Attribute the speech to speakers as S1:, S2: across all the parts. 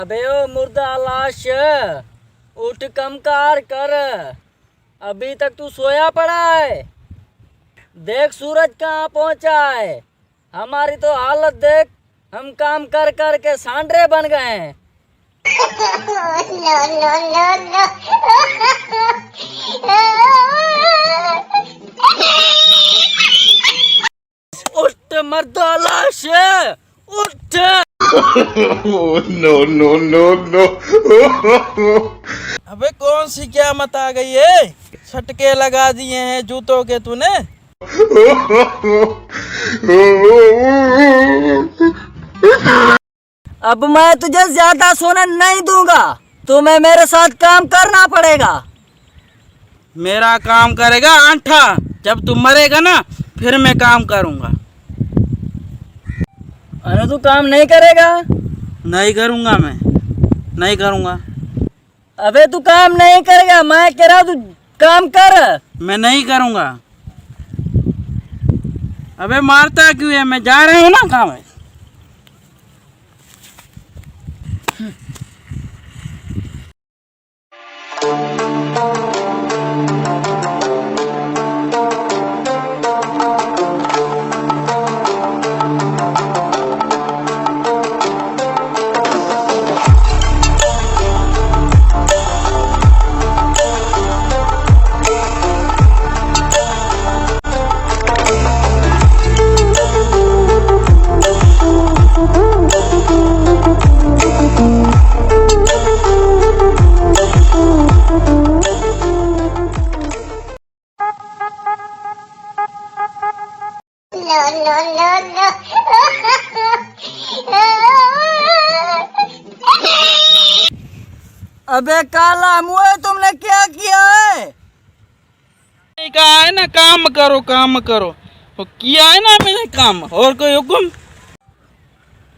S1: अबे ओ मुर्दा लाश, उठ कम कार कर। अभी तक तू सोया पड़ा है। देख सूरज कहाँ पहुंचा है। हमारी तो हालत देख, हम काम कर कर के सांडरे बन गए हैं। उठ मर्दा लाश, उठ।
S2: No no no no.
S3: अबे कौन सी क़यामत आ गई है? छटके लगा दिए हैं जूतों के तूने।
S1: अब मैं तुझे ज्यादा सोने नहीं दूंगा, तुम्हें मेरे साथ काम करना पड़ेगा।
S3: मेरा काम करेगा अंठा, जब तू मरेगा ना फिर मैं काम करूंगा।
S1: अरे तू काम नहीं करेगा?
S3: नहीं करूंगा, मैं नहीं करूंगा।
S1: अबे तू काम नहीं करेगा, मैं कह रहा हूं तू काम कर।
S3: मैं नहीं करूंगा। अबे मारता क्यों है? मैं जा रहा हूँ ना काम है।
S1: अबे काला मुँह, तुमने क्या किया है?
S3: कहा है ना काम करो काम करो, तो किया है ना मैंने काम। और कोई हुक्म?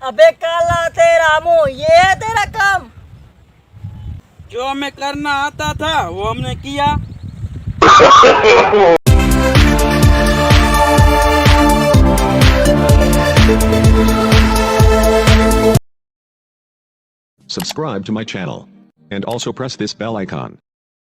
S1: अबे काला तेरा मुंह, ये है तेरा काम?
S3: जो हमें करना आता था वो हमने किया।
S4: Subscribe to my channel and also press this bell icon.